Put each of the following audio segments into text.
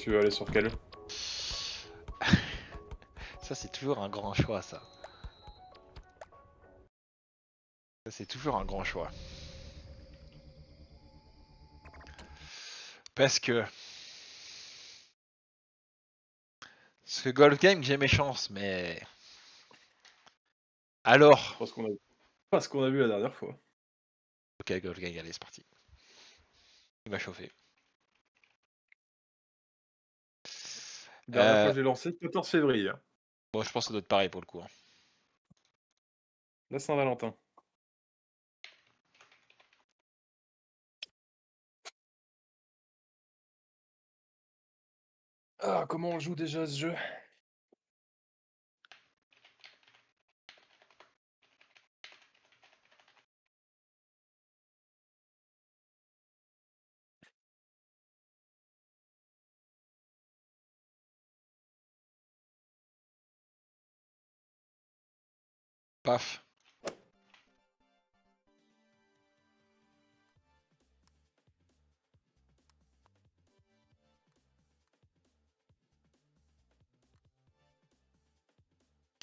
Tu veux aller sur quel? Ça, c'est toujours un grand choix, ça. Ça, c'est toujours un grand choix. Parce que... Ce Golf Game, j'ai mes chances, mais... Alors... Pas ce qu'on a vu la dernière fois. Ok, Golf Game, allez, c'est parti. Il va chauffer. La dernière fois que j'ai lancé, 14 février. Bon, je pense que ça doit être pareil pour le coup. Hein. La Saint-Valentin. Ah, comment on joue déjà à ce jeu? Paf.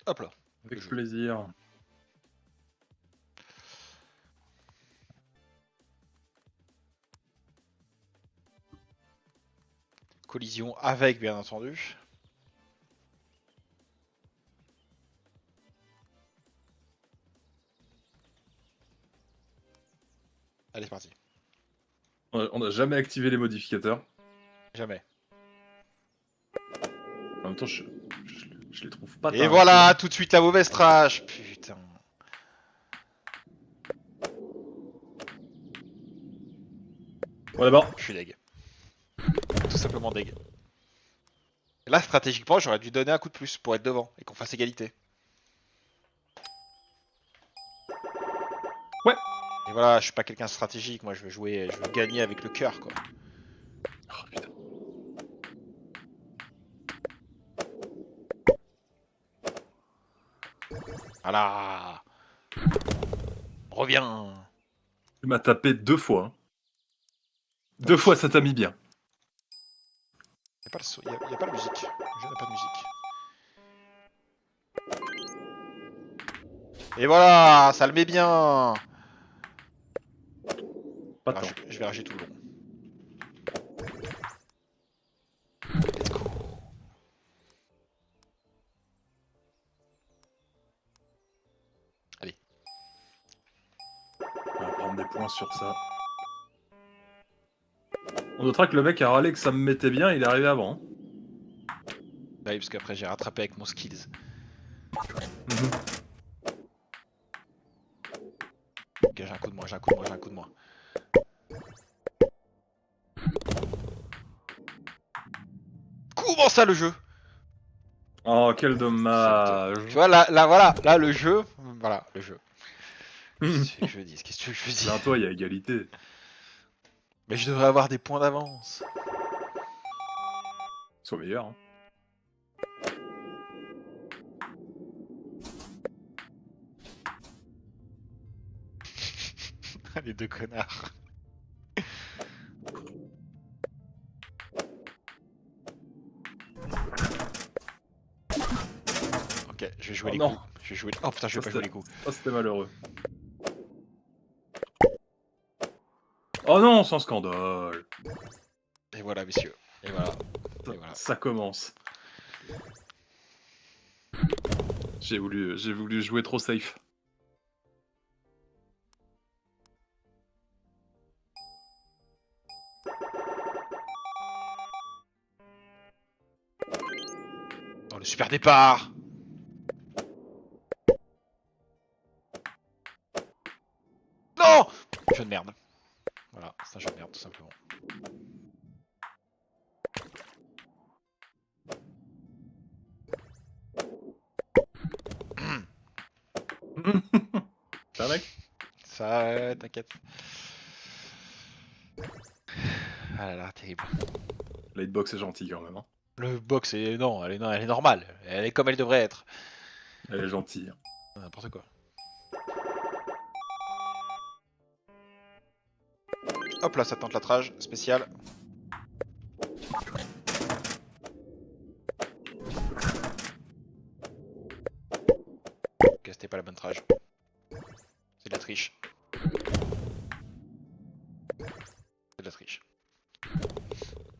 Hop là. Avec Le jeu. plaisir. Collision avec, bien entendu. Allez, c'est parti. On n'a jamais activé les modificateurs. Jamais. En même temps, je les trouve pas Et dingues. voilà, tout de suite la mauvaise trash. Putain. Bon, d'abord. Je suis deg. Tout simplement deg. Et là, stratégiquement, j'aurais dû donner un coup de plus pour être devant et qu'on fasse égalité. Ouais. Et voilà, je suis pas quelqu'un de stratégique, moi je veux jouer, je veux gagner avec le cœur quoi. Oh, putain. Voilà. Reviens. Tu m'as tapé 2 fois. Hein. 2 fois, ça t'a mis bien. Y'a pas, y a pas de musique. Je n'ai pas de musique. Et voilà, ça le met bien. Pas Alors, tant. je vais rager tout le long. Let's go. Allez. On va prendre des points sur ça. On notera que le mec a râlé que ça me mettait bien, il est arrivé avant. Hein. Bah oui, parce qu'après j'ai rattrapé avec mon skills. Ok, j'ai un coup de moi, j'ai un coup de moi, j'ai un coup de moi. Comment ça le jeu? Oh, quel dommage. Tu vois, là, voilà, là le jeu, voilà, le jeu. Qu'est-ce que je dis? Qu'est-ce que je dis? Là, toi, il y a égalité. Mais je devrais avoir des points d'avance. Sois meilleur. Hein. Les deux connards. Ok, je vais jouer Oh les non. coups. Je vais jouer. Oh putain, je vais pas jouer les coups. Ça, c'était malheureux. Oh non, sans scandale. Et voilà, messieurs. Et voilà. Et voilà. Ça commence. J'ai voulu jouer trop safe. Oh, le super départ. Non. Jeu de merde. Voilà, c'est un jeu de merde, tout simplement. Ça, mec? Ça, t'inquiète. Ah là là, terrible. La hitbox est gentille quand même. Hein. Le box est. Non, elle est normale. Elle est comme elle devrait être. Elle est gentille. N'importe quoi. Hop là, ça tente la trage spéciale.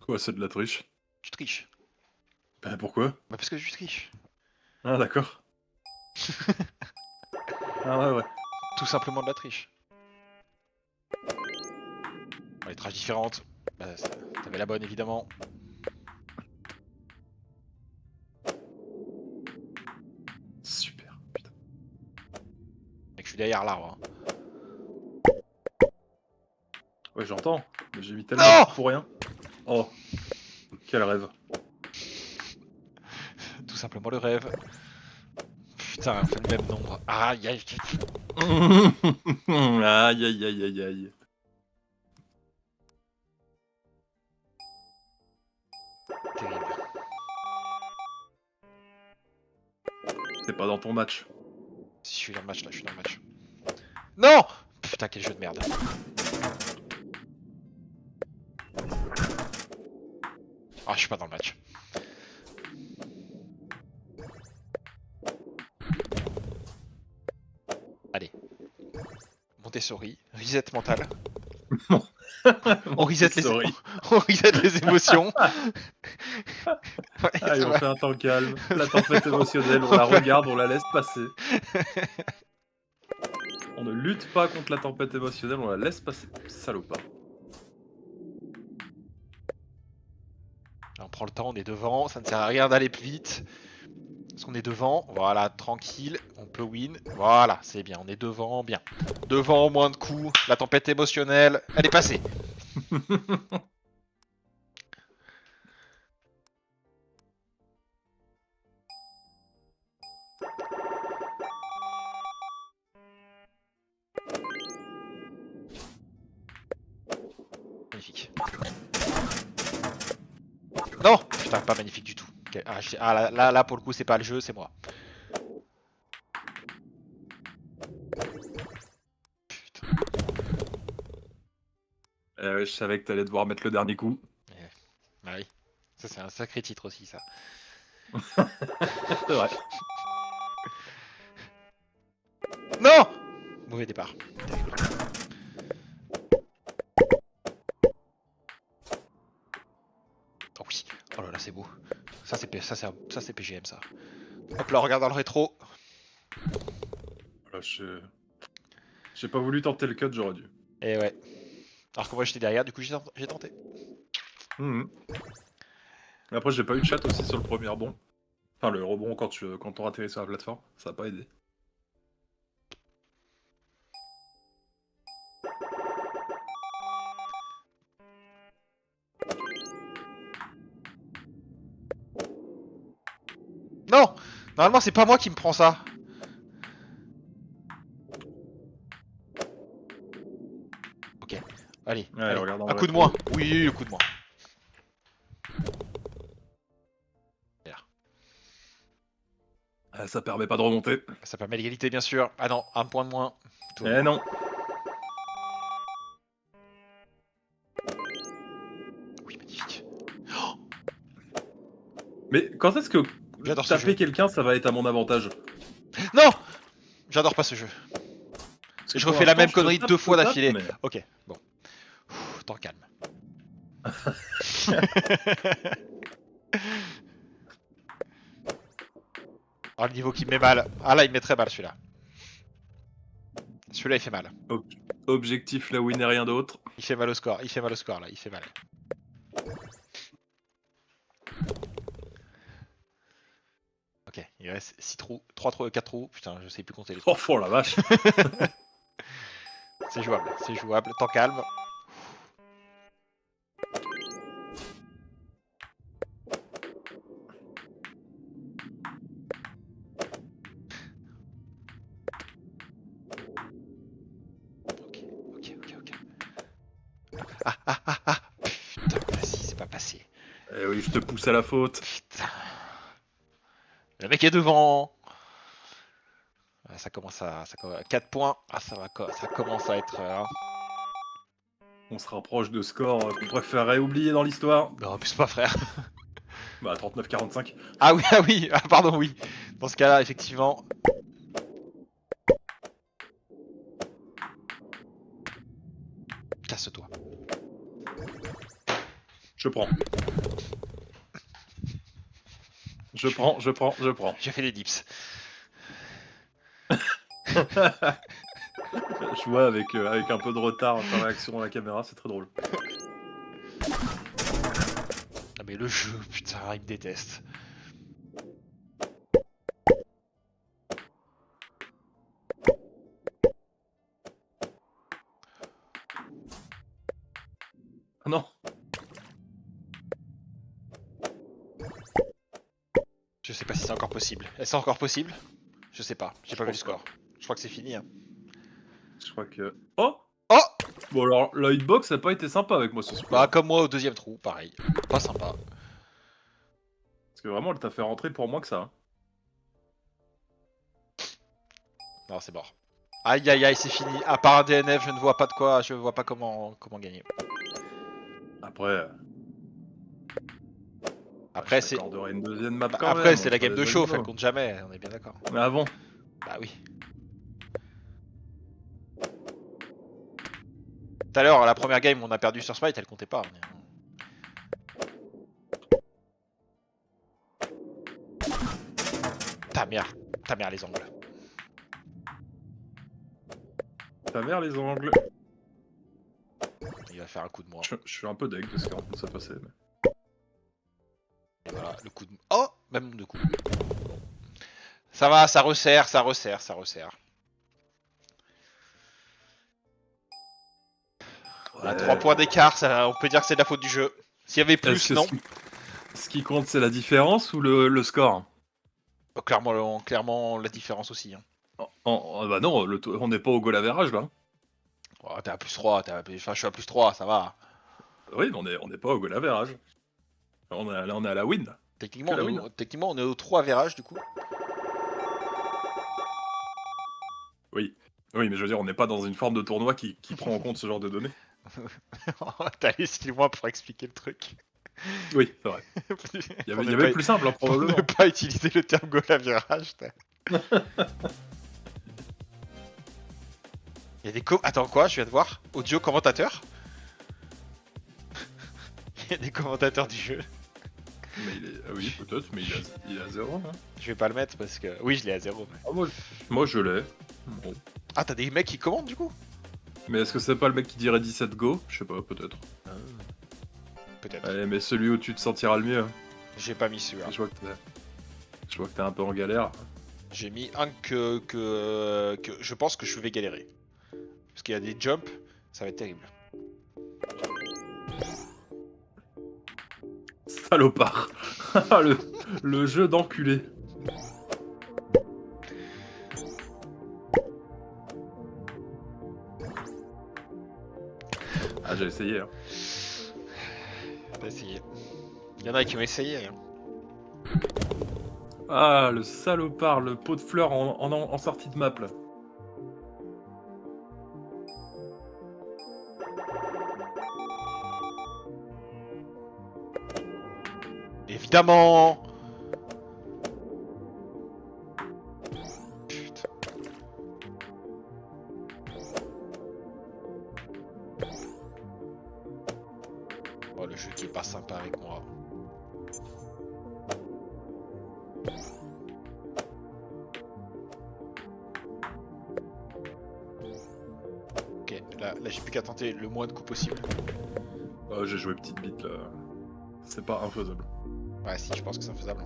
Quoi, c'est de la triche? Tu triches. Bah pourquoi? Bah parce que tu triches. Ah d'accord. Ah ouais, ouais. Tout simplement de la triche. Bon, les traces différentes. Bah, t'avais la bonne évidemment. Super, putain. Mec, je suis derrière l'arbre. Hein. Ouais, j'entends. Mais j'ai mis tellement Non de coups pour rien. Oh, quel rêve. Tout simplement le rêve. Putain, on fait le même nombre. Aïe aïe. Aïe, aïe, aïe, aïe, aïe. Terrible. T'es pas dans ton match. Si je suis dans le match là, je suis dans le match. Non. Putain, quel jeu de merde. Ah, je suis pas dans le match. Allez. Montessori, reset mental. On reset les, Sorry. on reset les émotions. Ouais, Allez, ça on va. fait un temps calme. La tempête émotionnelle, on la regarde, on la laisse passer. On ne lutte pas contre la tempête émotionnelle, on la laisse passer. Salopard. On prend le temps, on est devant, ça ne sert à rien d'aller plus vite. Parce qu'on est devant, voilà, tranquille, on peut win. Voilà, c'est bien, on est devant, bien. Devant, moins de coups, la tempête émotionnelle, elle est passée. Magnifique. Non. Putain, pas magnifique du tout. Ok, ah, là, pour le coup, c'est pas le jeu, c'est moi. Putain. Ouais, je savais que t'allais devoir mettre le dernier coup. Bah oui. Ça, c'est un sacré titre aussi, ça. C'est vrai. Non. Mauvais départ. Oh oui. Oh là là, c'est beau. Ça, c'est PGM, ça. Hop là, regarde dans le rétro. Voilà, j'ai pas voulu tenter le cut, j'aurais dû. Et ouais. Alors que moi, j'étais derrière, du coup, j'ai tenté. Mhm. Après, j'ai pas eu de chat aussi sur le premier rebond. Enfin, le rebond quand on atterrit sur la plateforme, ça a pas aidé. Non. Normalement, c'est pas moi qui me prends ça. Ok. Allez, Ouais, allez. regarde dans Un le coup de rétro. moins. Oui, un coup de moins. Ah, ça permet pas de remonter. Ça permet l'égalité, bien sûr. Ah non, un point de moins. Tout va Eh bien. non. Oui, magnifique. Mais quand est-ce que J'adore ce taper jeu. quelqu'un, ça va être à mon avantage? Non. J'adore pas ce jeu. Parce que Je pour refais la l'instant, même je te connerie tape, deux je te fois tape, d'affilée. mais... Ok, bon. Temps calme. Oh, le niveau qui me met mal. Ah là, il me met très mal celui-là. Celui-là, il fait mal. Ob- Objectif la win et rien d'autre. Il fait mal au score. Il fait mal au score là. Il fait mal. Ok, il reste 6 trous. 3 trous, 4 trous. Putain, je sais plus compter les trous. Oh la vache. C'est jouable. C'est jouable. Temps calme. Ok, ok, ok, ok. Ah. Putain, vas-y, c'est pas passé. Eh oui, je te pousse à la faute. Putain. Le mec est devant. Ah, ça commence à. 4 points. Ah, ça commence à être. On se rapproche de scores qu'on préférerait oublier dans l'histoire. Non, plus pas, frère. Bah 39-45. Ah oui, ah oui. Ah, pardon, oui. Dans ce cas-là, effectivement. Casse-toi. Je prends. Je prends. J'ai fait des dips. Je vois avec un peu de retard ta réaction à la caméra, c'est très drôle. Ah mais le jeu, putain, il me déteste. Ah non. Je sais pas si c'est encore possible. Est-ce encore possible? Je sais pas, j'ai pas vu le pense score. Je crois que c'est fini. Hein. Je crois que... Oh. Oh! Bon alors, la hitbox a pas été sympa avec moi ce soir. Bah comme moi au deuxième trou, pareil. Pas sympa. Parce que vraiment, elle t'a fait rentrer pour moins que ça. Hein. Non, c'est mort. Aïe aïe aïe, c'est fini. À part un DNF, je ne vois pas de quoi, je vois pas comment gagner. Après, Après je c'est t'accorderai une deuxième map quand après même, c'est la entre game les de deux chauffe, niveaux. elle compte jamais, on est bien d'accord. Mais avant, Bah oui. Tout à l'heure, la première game, on a perdu sur Smite, elle comptait pas. Ta mère les angles. ta mère les angles. Il va faire un coup de moi. Je suis un peu deg de ce qui est en train de se passer. Mais... Et voilà, le coup de... Oh! Même de coup. Ça va, ça resserre, ça resserre, ça resserre. À 3 points d'écart, on peut dire que c'est de la faute du jeu. S'il y avait plus, Est-ce que non. ce qui compte, c'est la différence ou le score? Oh, clairement la différence aussi. Hein. Bah non, on n'est pas au goal average là. Oh, t'es à plus 3, enfin je suis à plus 3, ça va. Oui, mais on n'est pas au goal average. Là, on est à la win. Là. Techniquement, Que la on win. techniquement, on est au 3 verrage du coup. Oui. Oui, mais je veux dire, on n'est pas dans une forme de tournoi qui prend en compte ce genre de données. T'as allé si loin pour expliquer le truc. Oui, c'est vrai. Il y avait plus simple, hein, Pour ne probablement. pas utiliser le terme goal à virage. Il y a des Attends quoi, je viens de voir. Audio commentateur. Il y a des commentateurs du jeu. Mais oui, peut-être, mais il est à 0. Hein. Je vais pas le mettre parce que... Oui, je l'ai à 0. Mais... Ah, moi, je l'ai. Bon. Ah, t'as des mecs qui commandent du coup? Mais est-ce que c'est pas le mec qui dirait 17 go? Je sais pas, peut-être. Peut-être. Allez, mais celui où tu te sentiras le mieux. J'ai pas mis celui-là. Je vois que t'es un peu en galère. J'ai mis un que je pense que je vais galérer. Parce qu'il y a des jumps, ça va être terrible. Salopard. le jeu d'enculé. Ah, j'ai essayé. Hein. T'as essayé. Il y en a qui ont essayé. Hein. Ah, le salopard, le pot de fleurs en sortie de map là. Évidemment. Putain. Oh, le jeu qui est pas sympa avec moi. Ok, là j'ai plus qu'à tenter le moins de coups possible. Oh, j'ai joué petite bite là. C'est pas infaisable. Ouais, si, je pense que c'est infaisable.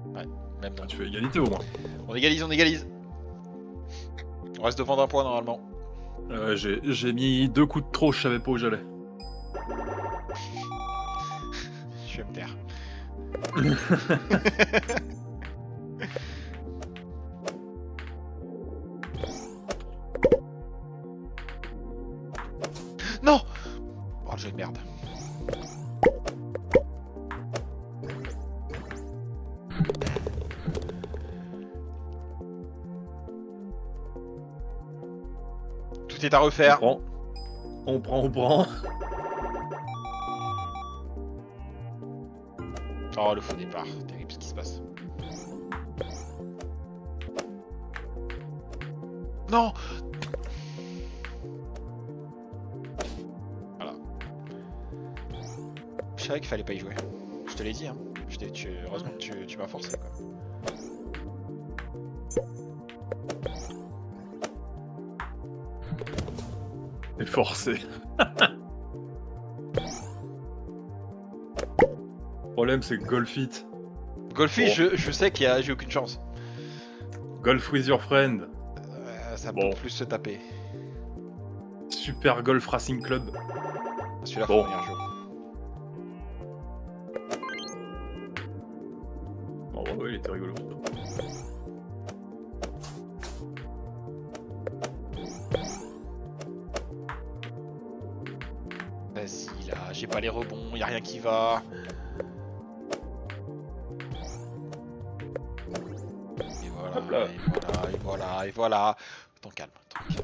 Ouais, même non. Ah, tu fais égalité au moins. On égalise, on égalise. On reste devant d'un point normalement. J'ai mis 2 coups de trop, je savais pas où j'allais. Je vais me taire. Non! Oh, le jeu de merde. Tout est à refaire. On prend. Oh, le faux départ. Terrible ce qui se passe. Non! Voilà. Je savais qu'il fallait pas y jouer. Je te l'ai dit, hein. Heureusement que tu m'as forcé, quoi. C'est forcé. Le problème, c'est que Golf It. Golfi, Bon. je sais j'ai aucune chance. Golf with your friend. Ça Bon. peut plus se taper. Super Golf Racing Club. Celui-là, Bon. faut venir jouer. Oh, ouais, il était rigolo. Vas-y, là, j'ai pas les rebonds, y a rien qui va. Et voilà, Hop là. et voilà, et voilà. T'en calme, tranquille.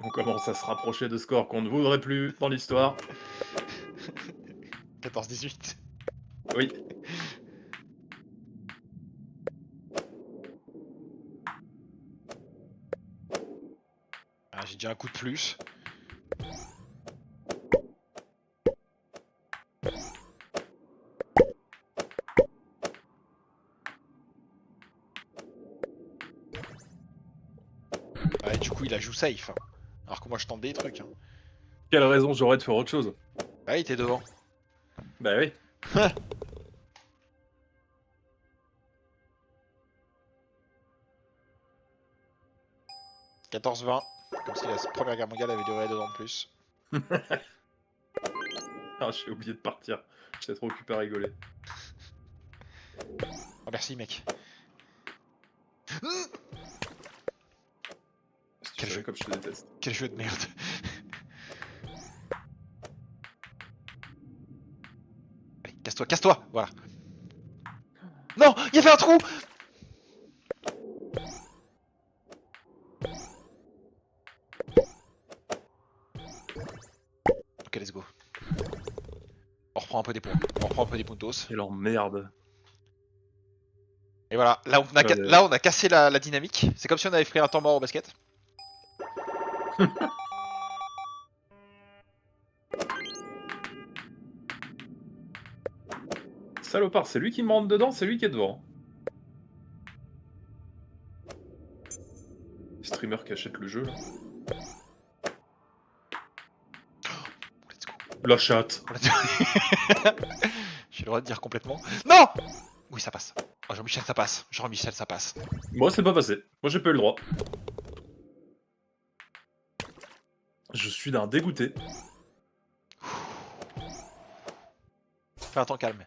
On commence à se rapprocher de scores qu'on ne voudrait plus dans l'histoire. 14-18. Oui. Ah, j'ai déjà un coup de plus. Ouais, du coup, il a joue safe. Hein. Alors que moi, je tente des trucs. Hein. Quelle raison j'aurais de faire autre chose? Ah, il était devant. Bah oui. 14-20. Comme si la première guerre mondiale avait duré 2 ans de plus. Ah, j'ai oublié de partir. J'étais trop occupé à rigoler. Oh, merci, mec. Si tu Quel savais jeu. comme je te déteste. Quel jeu de merde. Allez, casse-toi, casse-toi. Voilà. Non, il y avait un trou. Ok, let's go. On reprend un peu des points. On reprend un peu des puntos. Quelle emmerde. Et voilà, là on a cassé la dynamique. C'est comme si on avait pris un temps mort au basket. Salopard, c'est lui qui me rentre dedans, c'est lui qui est devant. Streamer qui achète le jeu là. Let's go. La chatte. J'ai le droit de dire complètement. Non. Oui, ça passe. Oh, Jean-Michel, ça passe. Jean-Michel, ça passe. Moi, c'est pas passé. Moi, j'ai pas eu le droit. Je suis d'un dégoûté. Fais un temps calme.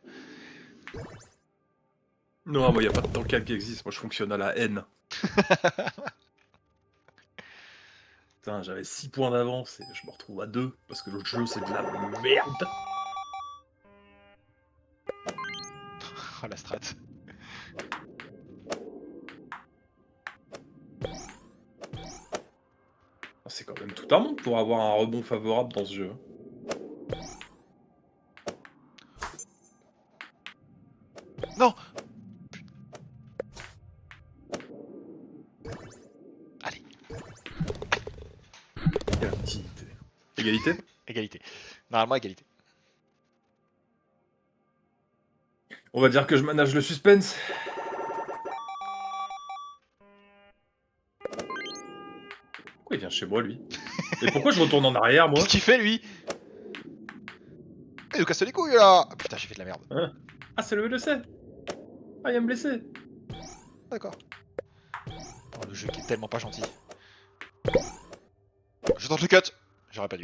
Non, moi, y a pas de temps calme qui existe. Moi, je fonctionne à la haine. Putain, j'avais 6 points d'avance et je me retrouve à 2 parce que l'autre jeu, c'est de la merde. Oh, la strat. C'est quand même tout un monde pour avoir un rebond favorable dans ce jeu. Non. Allez, Quelle activité. Égalité? égalité. Normalement, égalité. On va dire que je manage le suspense. Pourquoi il vient chez moi, lui? Et pourquoi je retourne en arrière, moi? Qu'est-ce qu'il fait, lui? Il nous casse les couilles, là. Ah, putain, j'ai fait de la merde. Hein? Ah, c'est le LEC. Ah, il va me blesser. D'accord. Oh, le jeu qui est tellement pas gentil. Je tente le cut. J'aurais pas dû.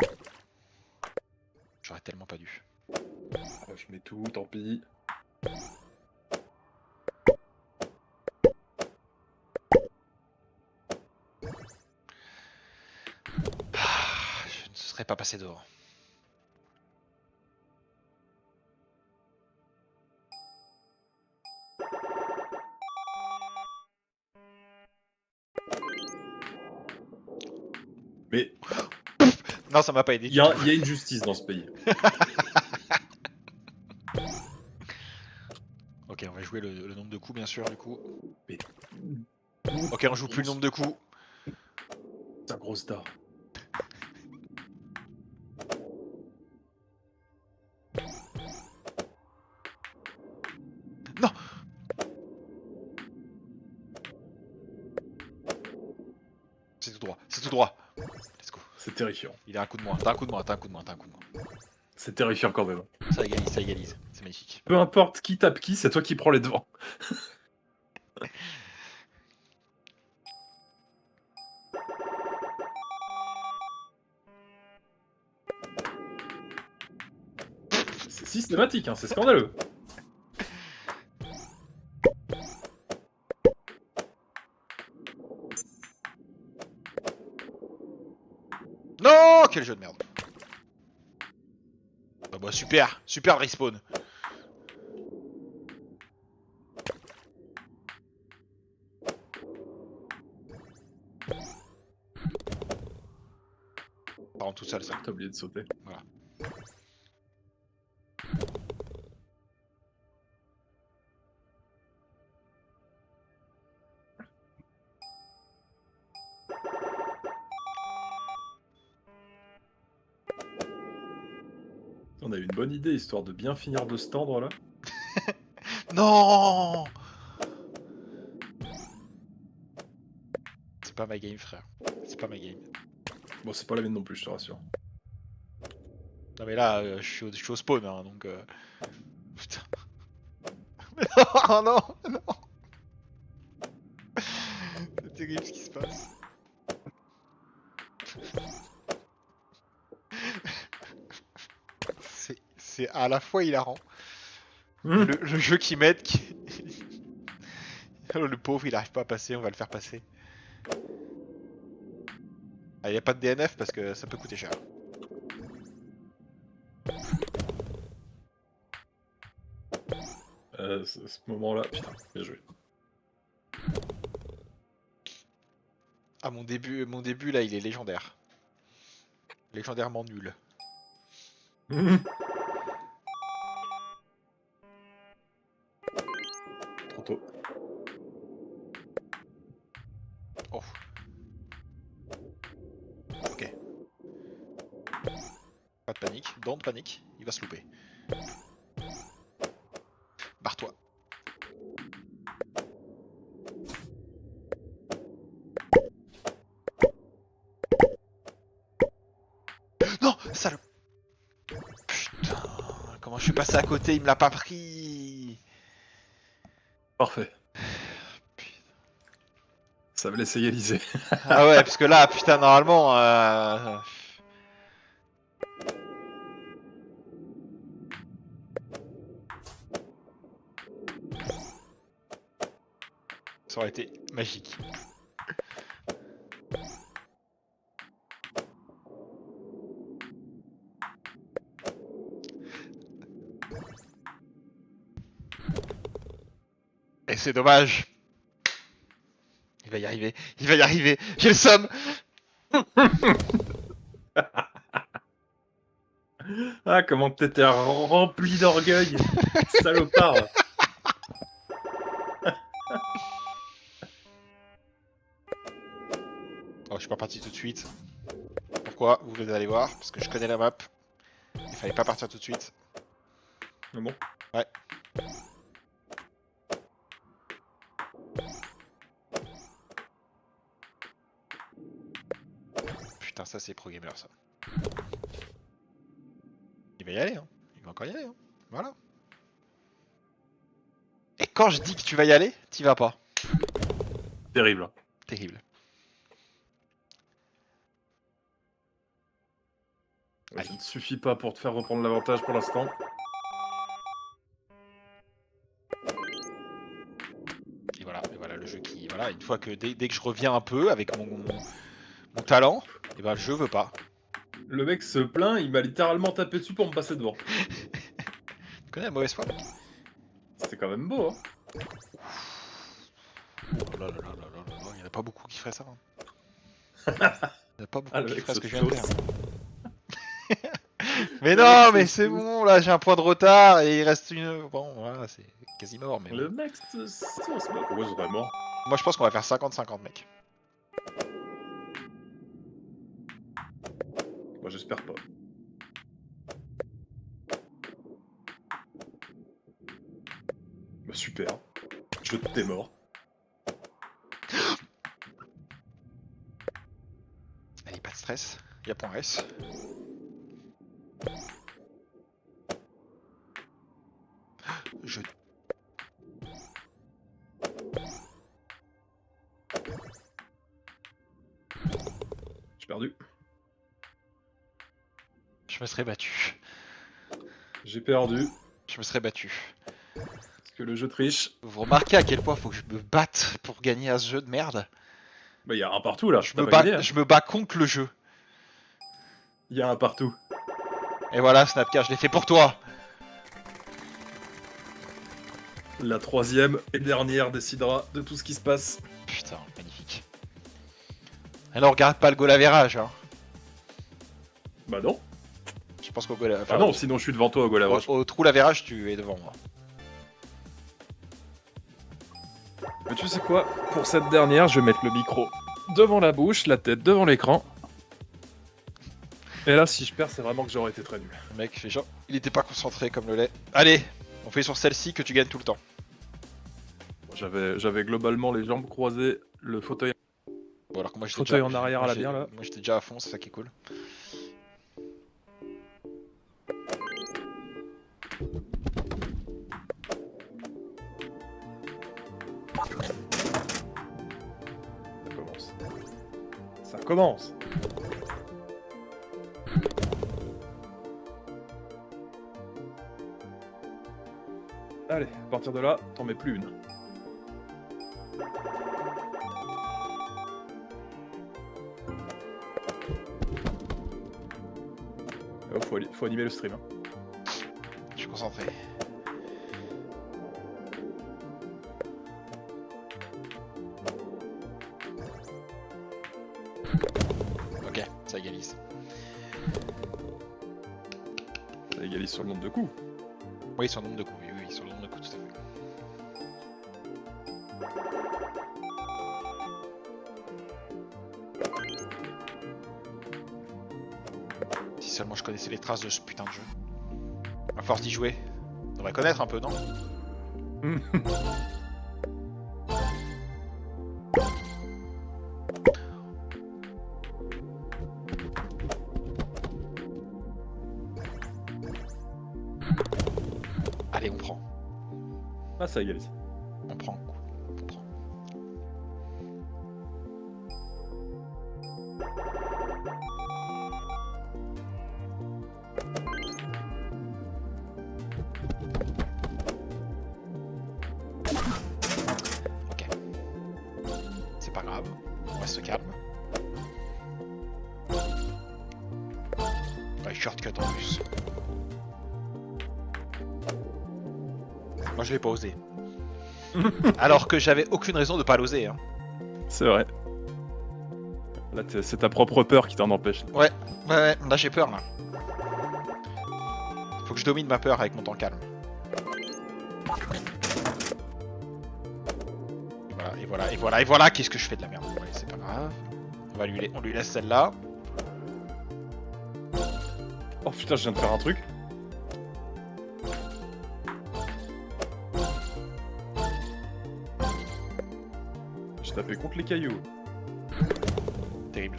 J'aurais tellement pas dû. Ah, je mets tout, tant pis. Ah, je ne serais pas passé devant. Mais Non, ça m'a pas aidé. il y a une justice dans ce pays. Ok, on va jouer le nombre de coups, bien sûr, du coup. Mais Ok, on joue plus le nombre de coups. Ta grosse dard. Non. C'est tout droit, c'est tout droit. Let's go. C'est terrifiant. Il a un coup de moins, t'as un coup de moins, t'as un coup de moins, t'as un coup de moins. C'est terrifiant quand même. Ça égalise, ça égalise. C'est magnifique. Peu importe qui tape qui, c'est toi qui prends les devants. C'est systématique, hein, c'est scandaleux. Non, quel jeu de merde. Bah super, super le respawn. Par contre tout seul ça. T'as oublié de sauter. Voilà. On a eu une bonne idée, histoire de bien finir de se tendre là. Non. C'est pas ma game frère. C'est pas ma game. Bon, c'est pas la mienne non plus, je te rassure. Non mais là, je suis au spawn, hein, donc... Putain. Mais non, non, non. C'est terrible ce qui se passe. C'est à la fois hilarant. Le jeu qui m'aide, qui... le pauvre il arrive pas à passer, on va le faire passer. Ah, y a pas de DNF parce que ça peut coûter cher. Ce moment-là, putain, bien joué. Ah mon début là il est légendaire. Légendairement nul. Trop tôt. Oh. Ok. Pas de panique, don't panique, il va se louper. Barre-toi. Non, salope. Putain, comment je suis passé à côté, il me l'a pas pris. Parfait. Ça me laisse égaliser. Ah ouais, parce que là, putain, normalement... Ça aurait été magique. Et c'est dommage. Il va y arriver, il va y arriver. J'ai le somme. Ah, comment t'étais rempli d'orgueil, salopard. Oh, je suis pas parti tout de suite. Pourquoi? Vous allez aller voir, parce que je connais la map. Il fallait pas partir tout de suite. Mais bon. Ouais. Putain, ça c'est pro gamer ça. Il va y aller, hein. Il va encore y aller, hein. Voilà. Et quand je dis que tu vas y aller, t'y vas pas. Terrible. Terrible. Ça ne suffit pas pour te faire reprendre l'avantage pour l'instant. Et voilà le jeu qui... Voilà, une fois que dès que je reviens un peu avec mon talent, et ben je veux pas. Le mec se plaint, il m'a littéralement tapé dessus pour me passer devant. Tu connais la mauvaise foi, mec? C'était quand même beau, hein. Oh là là là là là là, il y en a pas beaucoup qui feraient ça. Hein. Il y en a pas beaucoup Ah, le qui mec feraient ce se que je viens de sauce. faire. Mais non, mais c'est bon, là, j'ai un point de retard et il reste une... Bon, voilà, c'est quasi mort, mais... Le mec se sauce, bah, pourquoi je serais mort? Moi, je pense qu'on va faire 50-50, mec. Moi, j'espère pas. Bah, super. T'es mort. Allez, pas de stress. Y'a point S. Je... J'ai perdu. Je me serais battu. J'ai perdu. Je me serais battu. Parce que le jeu triche. Vous remarquez à quel point faut que je me batte pour gagner à ce jeu de merde? Bah, y a un partout là. Je T'as me, pas bats, gagné, hein. je me bats contre le jeu. Y a un partout. Et voilà, Snapcar, je l'ai fait pour toi. La troisième et dernière décidera de tout ce qui se passe. Putain, magnifique. Alors, regarde pas le goal average, hein. Bah non. Je pense qu'au goal Ah non, sinon je suis devant toi au goal average. au trou l'average, tu es devant moi. Mais tu sais quoi? Pour cette dernière, je vais mettre le micro devant la bouche, la tête devant l'écran. Et là, si je perds, c'est vraiment que j'aurais été très nul. Le mec fait genre, il était pas concentré comme le lait. Allez, on fait sur celle-ci que tu gagnes tout le temps. J'avais globalement les jambes croisées, le fauteuil. Bon, alors que moi j'étais Fauteuil déjà, en arrière à la j'ai- bien là. Moi j'étais déjà à fond, c'est ça qui est cool. Ça commence. Ça commence. Allez, à partir de là, t'en mets plus une. Oh, faut animer le stream. Hein. Je suis concentré. Ok, ça égalise. Ça égalise sur le nombre de coups. Oui, sur le nombre de coups, oui, sur le nombre de coups, tout à fait. Si seulement je connaissais les traces de ce putain de jeu. À force d'y jouer, on devrait connaître un peu, non? Allez, on prend. Ah, ça égalise. On prend. On prend. Ok. C'est pas grave. On reste calme. Ouais, shortcut en plus. Moi je l'ai pas osé. Alors que j'avais aucune raison de pas l'oser. Hein. C'est vrai. Là, c'est ta propre peur qui t'en empêche. Ouais, là j'ai peur là. Faut que je domine ma peur avec mon temps calme. Et voilà, qu'est-ce que je fais de la merde. Ouais, c'est pas grave. On lui laisse celle-là. Oh putain, je viens de faire un truc. J'ai tapé contre les cailloux. Terrible.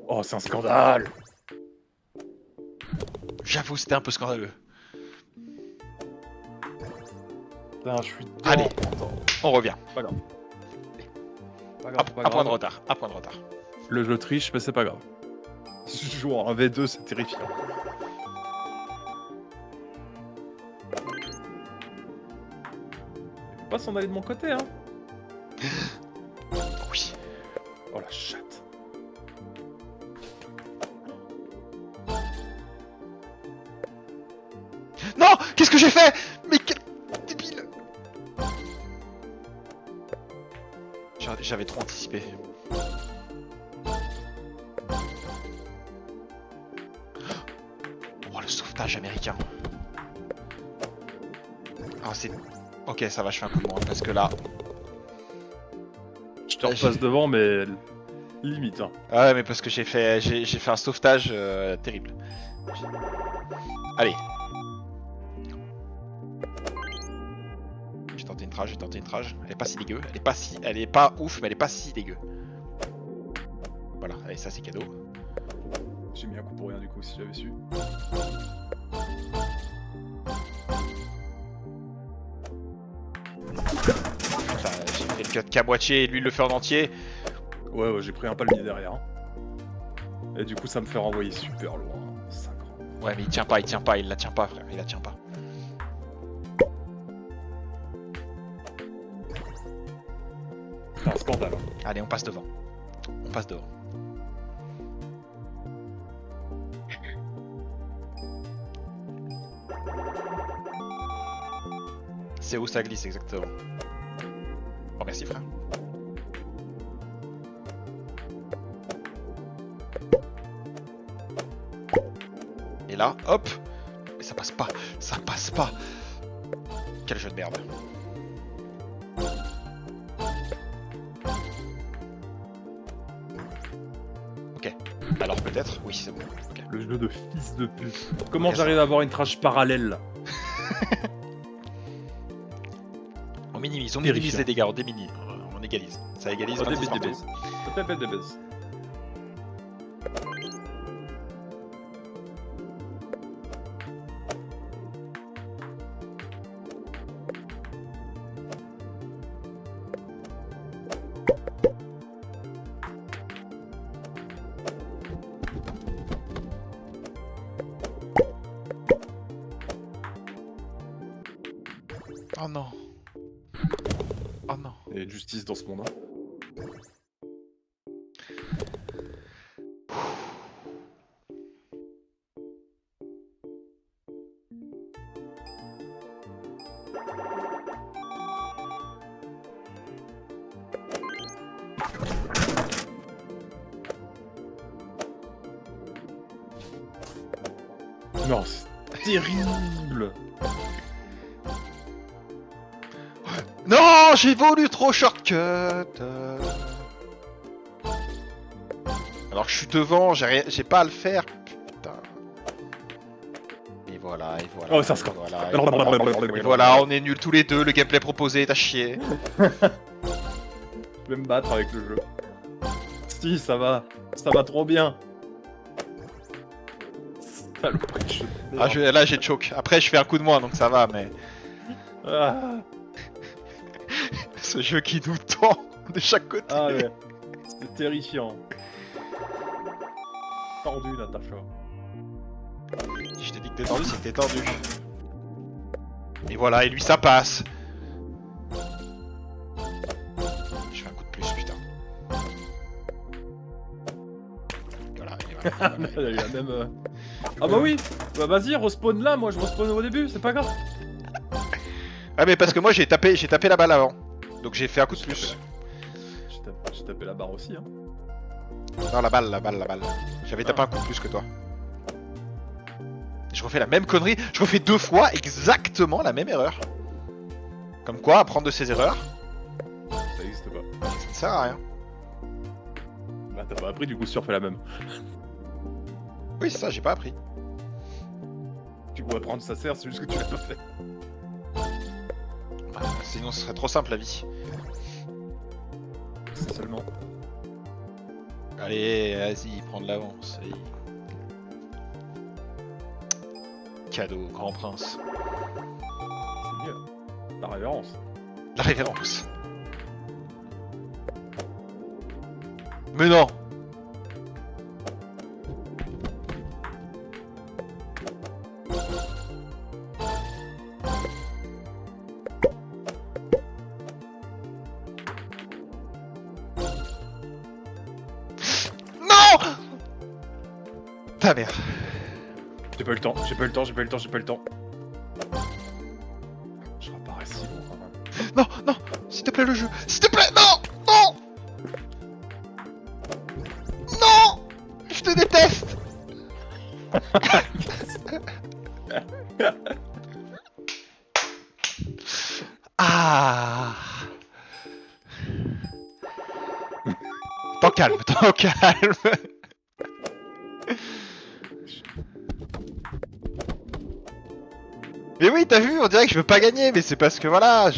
Oh, c'est un scandale. J'avoue, c'était un peu scandaleux. Putain, je suis. Allez, on revient. Pas grave. Pas Un grave, pas point de grave. retard. Un point de retard. Le jeu triche, mais c'est pas grave. Si je joue en 1v2, c'est terrifiant. Il faut pas s'en aller de mon côté, hein. Oui. Oh la chatte. Non, qu'est-ce que j'ai fait? Mais quel débile. J'avais trop anticipé. Oh, le sauvetage américain. Ah, c'est... Ok, ça va, je fais un coup de moins, parce que là... Je te repasse devant, mais limite. Hein. Ah ouais, mais parce que j'ai fait un sauvetage terrible. Allez. J'ai tenté une trage, j'ai tenté une trage. Elle est pas si dégueu. Elle est pas ouf, mais elle est pas si dégueu. Voilà, allez, ça c'est cadeau. J'ai mis un coup pour rien du coup, si j'avais su. Putain, j'ai fait le cut qu'à moitié et lui il le fait en entier. Ouais, j'ai pris un palmier derrière. Et du coup, ça me fait renvoyer super loin. Sacre. Ouais, mais il la tient pas, frère, il la tient pas. C'est un scandale. Hein. Allez, on passe devant. On passe devant. C'est où ça glisse exactement? Oh merci frère. Et là, hop. Mais ça passe pas, ça passe pas. Quel jeu de merde. Ok. Alors peut-être, oui c'est bon. Okay. Le jeu de fils de pute. Comment j'arrive à avoir une trash parallèle là? On minimise les dégâts, on égalise. Ça égalise. Oh, des 26 partout. des baises. Oh non. Oh non. Et justice dans ce monde. Non, c'est terrible. Non, j'ai voulu trop shortcut. Alors que je suis devant, j'ai pas à le faire. Putain. Et voilà, et voilà. Oh, ça se voilà, et voilà, on est nuls tous les deux, le gameplay proposé, t'as chié. Je vais me battre avec le jeu. Si, ça va trop bien. Saloperie, Ah, là j'ai choke. Après, je fais un coup de moins, donc ça va, mais. Ah, Ce jeu qui nous tend de chaque côté. ah ouais, c'était terrifiant. Tordu, Natacha. Si je t'ai dit que t'es tendu, c'est que t'es tendu. Et voilà, et lui ça passe. Je fais un coup de plus, putain. Et voilà, et voilà. Il y a eu la même. Ah bah oui, bah vas-y, respawn là, moi je respawn au début, c'est pas grave. Ah mais parce que moi j'ai tapé la balle avant. Donc j'ai fait un coup de plus. J'ai tapé la barre aussi, hein. Non, la balle. J'avais tapé un coup de plus que toi. Je refais la même connerie, je refais 2 fois exactement la même erreur. Comme quoi, apprendre de ses erreurs, Ça existe pas. ça ne sert à rien. Bah t'as pas appris, du coup si tu refais la même. Oui, c'est ça, j'ai pas appris. Tu pourrais prendre ça sert, c'est juste que tu l'as pas fait. Bah, sinon ce serait trop simple la vie. C'est seulement. Allez, vas-y, prends de l'avance. Cadeau, grand prince. C'est mieux. La révérence. La révérence. Mais non. la mer. J'ai pas eu le temps, j'ai pas eu le temps, j'ai pas eu le temps, j'ai pas eu le temps. Je réapparais si long quand même. Non, non, s'il te plaît le jeu. S'il te plaît, non, non. Non. Je te déteste. Ah. T'en calme, t'en calme. Mais oui, t'as vu, on dirait que je veux pas gagner, mais c'est parce que voilà, Et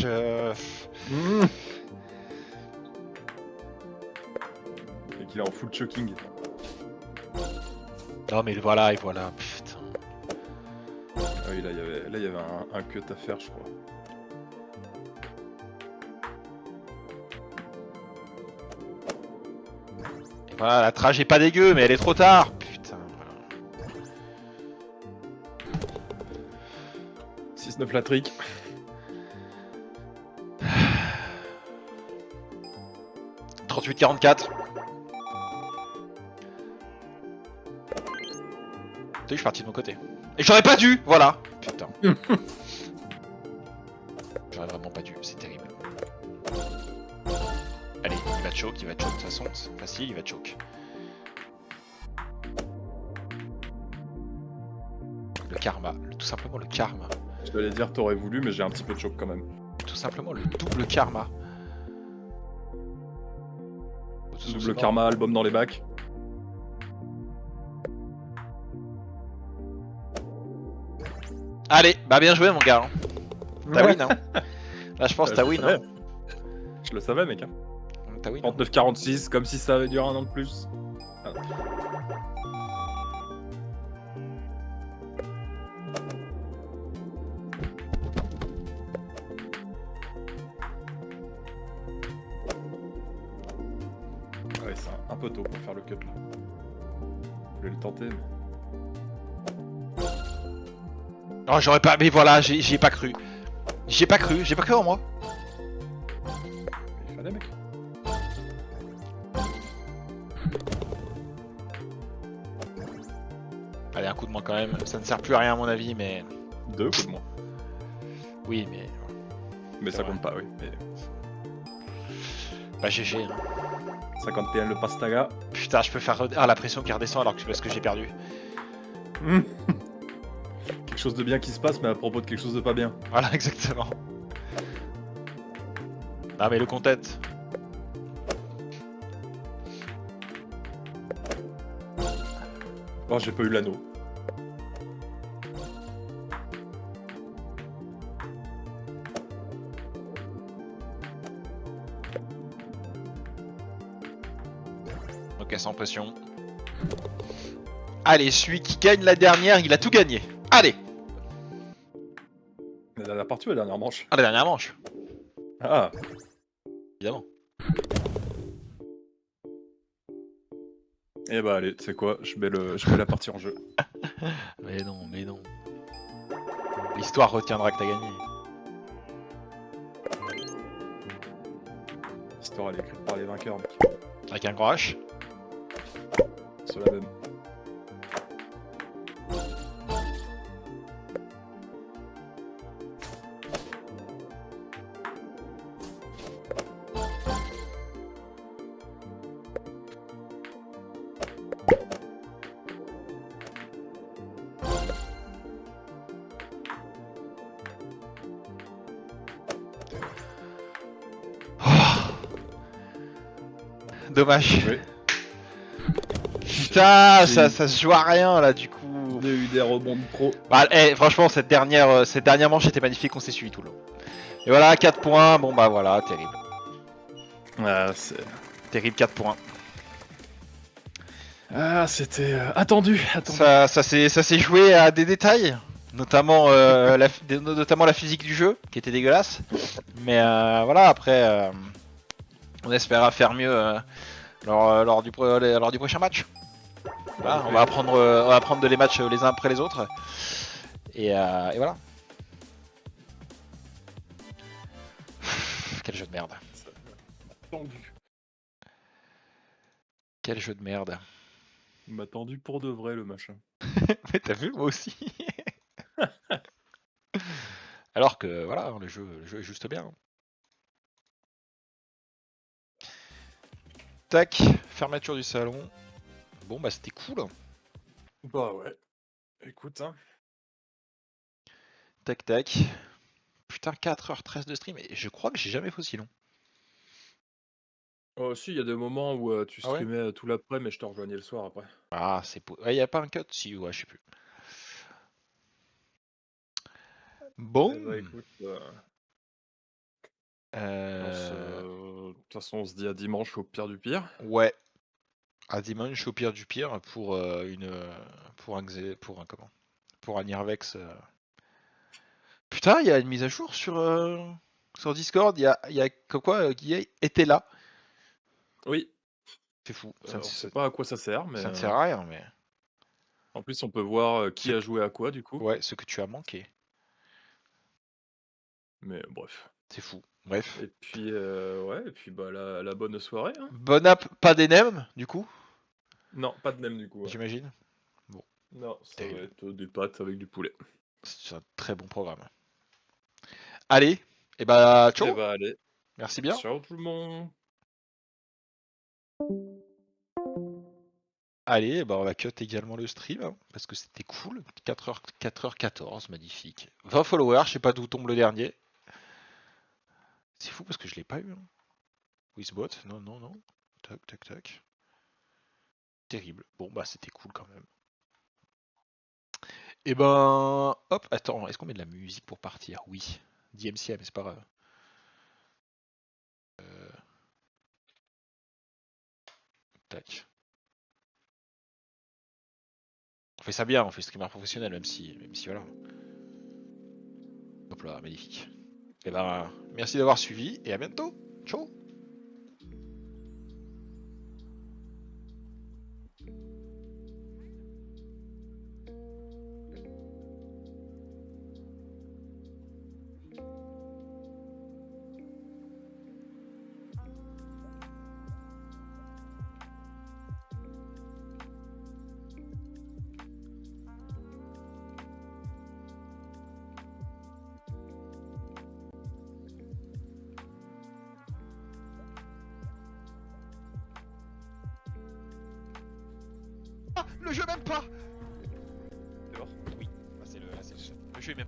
qu'il est en full choking. Non mais voilà, et voilà, putain. Ah oui, là il y avait un cut à faire, je crois. Et voilà, la trage est pas dégueu, mais elle est trop tard. Putain, voilà. 6-9 la trick. « 38-44. Je suis parti de mon côté. Et j'aurais pas dû, voilà. Putain. J'aurais vraiment pas dû, c'est terrible. Allez, il va choke, de toute façon, c'est facile, il va choke. Le karma, tout simplement le karma. Je t'allais dire t'aurais voulu, mais j'ai un petit peu de choc quand même. Tout simplement le double karma. Double karma, album dans les bacs. Allez, bah bien joué mon gars. T'as win hein. Là je pense que t'as win hein. Je le savais mec. T'as win. 39-46, comme si ça avait duré un an de plus. Ah. Ouais, c'est un peu tôt pour faire le cut là. Je voulais le tenter, mais... Oh j'aurais pas, mais voilà, j'y ai pas cru. J'ai pas cru en moi. Il fallait mec. Allez, un coup de moins quand même, ça ne sert plus à rien à mon avis, mais... 2 coups de moins. Oui, mais... Mais C'est ça vrai. compte pas, oui. Mais... Bah GG. Hein. 51 le pastaga. Putain, je peux faire... Ah, la pression qui redescend alors que parce que j'ai perdu. Quelque chose de bien qui se passe, mais à propos de quelque chose de pas bien. Voilà, exactement. Ah, mais le content. Oh, j'ai pas eu l'anneau. Ok, sans pression. Allez, celui qui gagne la dernière, il a tout gagné. Allez, La dernière partie ou la dernière manche? la dernière manche, Ah, évidemment. et bah allez, tu sais quoi, je mets la partie en jeu. Mais non, mais non. L'histoire retiendra que t'as gagné. L'histoire elle est écrite par les vainqueurs, mec. Avec un grand H. C'est la même. Dommage. Oui. Putain, J'ai- ça se joue à rien là du coup. On a eu des rebonds de pro. Bah, franchement, cette dernière manche était magnifique, on s'est suivi tout le long. Et voilà, 4 points, bon bah voilà, terrible. Ah, c'est... Terrible 4 points. Ah, c'était attendu. Ça s'est joué à des détails, notamment, notamment la physique du jeu, qui était dégueulasse. Mais voilà, après, on espérera faire mieux lors du prochain match. Voilà, on va apprendre de les matchs les uns après les autres. Et voilà. Quel jeu de merde. Attendu. Quel jeu de merde. Il m'a tendu pour de vrai le machin. Mais t'as vu, moi aussi. Alors que voilà, hein, le jeu est juste bien. Tac, fermeture du salon. Bon bah c'était cool. Bah ouais. Écoute, hein. Tac tac. Putain, 4h13 de stream, et je crois que j'ai jamais fait aussi long. Oh, si, il y a des moments où tu Ah ouais? streamais tout l'après, mais je te rejoignais le soir après. Ah, c'est ouais, y a pas un cut? Si, ouais, je sais plus. Eh bah Bon. écoute, Euh... de toute façon, on se dit à dimanche au pire du pire. Ouais. À dimanche, au pire du pire, pour pour un comment? Pour un Nirvex. Putain, il y a une mise à jour sur Discord. Il y a comme quoi EA était là. Oui, C'est fou. on sait pas à quoi ça sert, mais Ça ne sert à rien, mais en plus, on peut voir ce qui a joué à quoi du coup. ouais, ce que tu as manqué. Mais bref. C'est fou. Bref. Et puis, ouais, et puis bah la bonne soirée, hein. Bonne app, pas d'ENEM, du coup, Non, pas de nem du coup. Ouais. j'imagine. Bon, Non, ça va terrible. être des pâtes avec du poulet. C'est un très bon programme. Allez, et bah, Eh ciao. bah allez, Merci bien. ciao tout le monde. Allez, eh ben, on va cut également le stream, hein, parce que c'était cool. 4h14, magnifique. 20 followers, je sais pas d'où tombe le dernier. C'est fou parce que je l'ai pas eu. Hein. Wizbot, non, non, non. Tac, tac, tac. Terrible. Bon, bah c'était cool quand même. Et ben, hop, attends, est-ce qu'on met de la musique pour partir? Oui. DMCA, mais c'est pas grave. Tac. On fait ça bien, on fait streamer professionnel, même si voilà. Hop là, magnifique. Et ben, merci d'avoir suivi et à bientôt. Ciao. Ah, le jeu même pas. C'est mort. Oui, bah, c'est le jeu est même